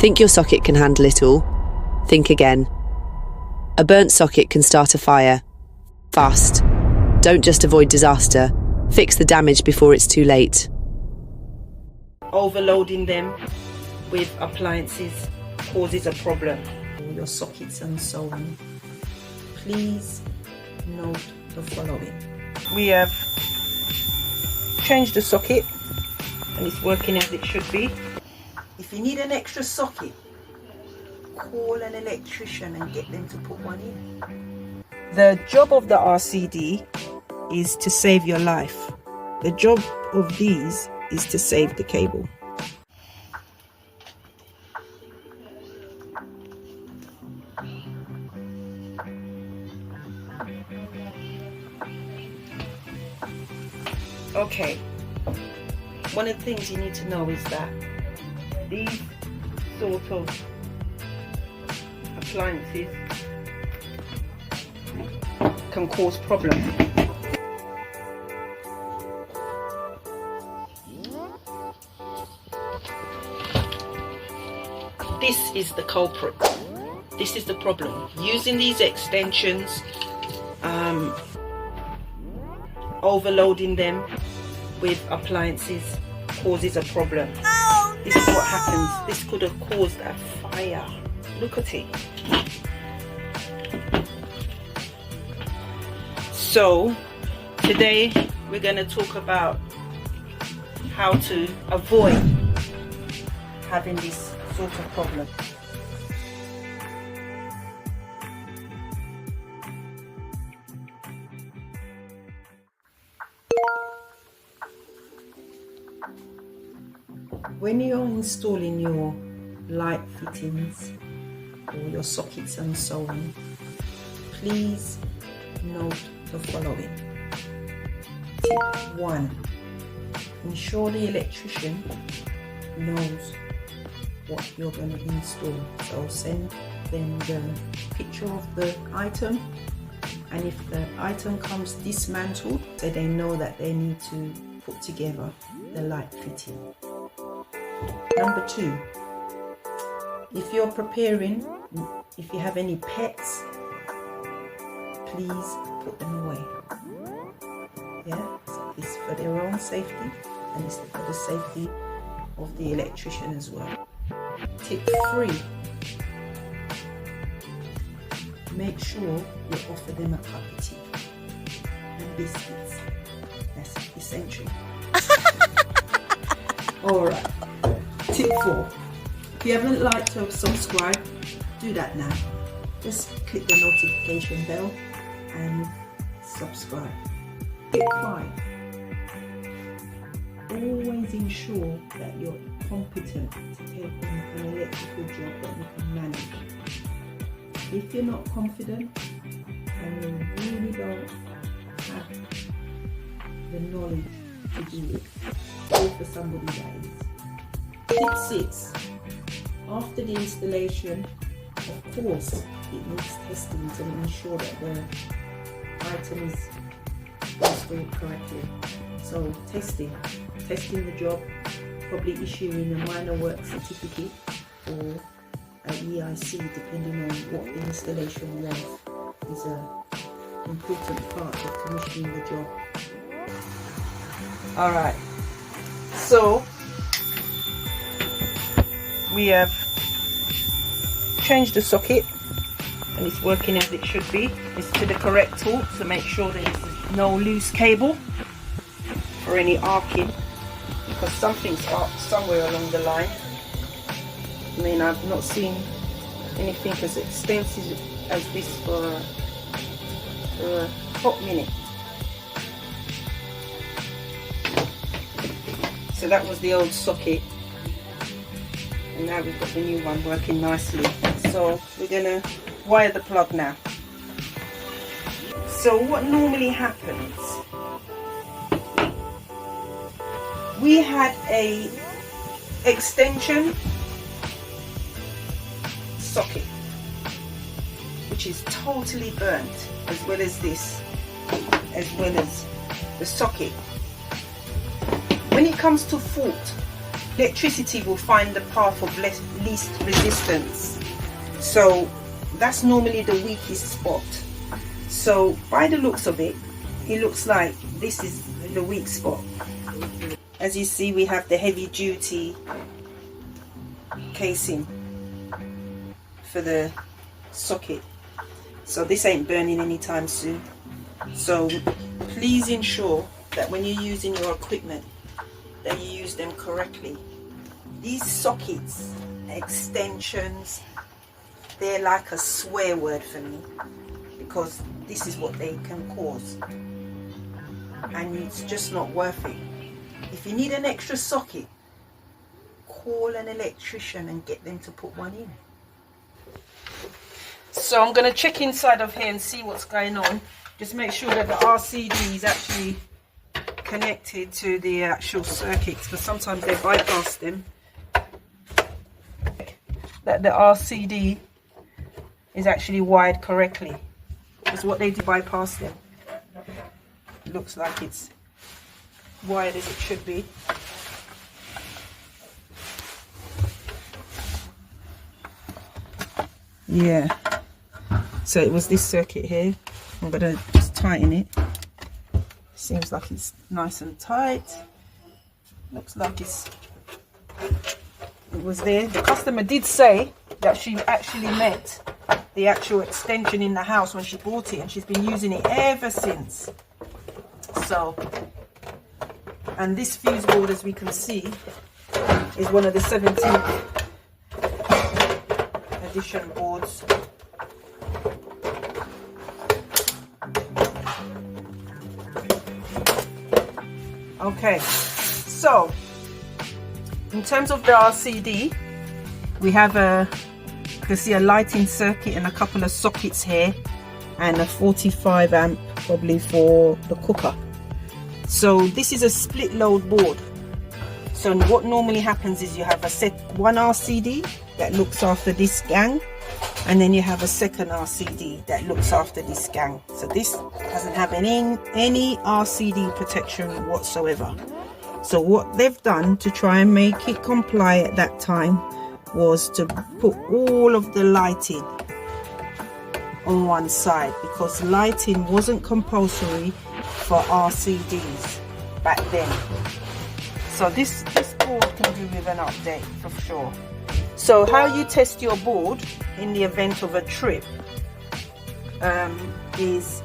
Think your socket can handle it all? Think again. A burnt socket can start a fire. Fast. Don't just avoid disaster. Fix the damage before it's too late. Overloading them with appliances causes a problem. Your sockets and so on. Please note the following. We have changed the socket and it's working as it should be. If you need an extra socket, call an electrician and get them to put one in. The job of the RCD is to save your life. The job of these is to save the cable. Okay, one of the things you need to know is that these sort of appliances can cause problems. This is the culprit. This is the problem. Using these extensions, overloading them with appliances causes a problem. Oh, this is what happens. This could have caused a fire. Look at it. So today we're going to talk about how to avoid having this sort of problem. When you're installing your light fittings or your sockets and so on, please note the following. Tip 1. Ensure the electrician knows what you're going to install. So send them the picture of the item, and if the item comes dismantled, so they know that they need to put together the light fitting. Number 2, if you're preparing, if you have any pets, please put them away. Yeah, it's for their own safety and it's for the safety of the electrician as well. Tip 3, make sure you offer them a cup of tea and biscuits. That's essential. Alright, tip 4, if you haven't liked or subscribed, do that now. Just click the notification bell and subscribe. Tip 5, always ensure that you're competent to take on an electrical job that you can manage. If you're not confident and you really don't have the knowledge to do it, go for somebody that is. Tip 6, after the installation, of course, it needs testing to ensure that the item is installed correctly. So testing the job, probably issuing a minor work certificate or an EIC, depending on what the installation was, is an important part of commissioning the job. Alright, so we have changed the socket and it's working as it should be. It's to the correct torque, so make sure there's no loose cable or any arcing, because something's arced somewhere along the line. I mean, I've not seen anything as extensive as this for a hot minute. So that was the old socket, and now we've got the new one working nicely. So we're going to wire the plug now. So what normally happens, we had a extension socket which is totally burnt, as well as this, as well as the socket. When it comes to fault, electricity will find the path of least resistance. So that's normally the weakest spot. So by the looks of it, it looks like this is the weak spot. As you see, we have the heavy duty casing for the socket. So this ain't burning anytime soon. So please ensure that when you're using your equipment, that you use them correctly. These sockets, extensions, they're like a swear word for me, because this is what they can cause, and it's just not worth it. If you need an extra socket, call an electrician and get them to put one in. So I'm going to check inside of here and see what's going on. Just make sure that the RCD is actually connected to the actual circuits, because sometimes they bypass them. That the RCD is actually wired correctly. That's what they do, bypass them. It looks like it's wired as it should be. Yeah. So it was this circuit here. I'm gonna just tighten it. Seems like it's nice and tight. Looks like it was there. The customer did say that she actually met the actual extension in the house when she bought it, and she's been using it ever since. So, and this fuse board, as we can see, is one of the 17th edition boards. Okay, so in terms of the RCD, we have you can see a lighting circuit and a couple of sockets here, and a 45 amp probably for the cooker. So this is a split load board. So what normally happens is you have one RCD that looks after this gang, and then you have a second RCD that looks after this gang. So this doesn't have any RCD protection whatsoever. So what they've done to try and make it comply at that time was to put all of the lighting on one side, because lighting wasn't compulsory for RCDs back then. So this board can do with an update for sure. So how you test your board in the event of a trip is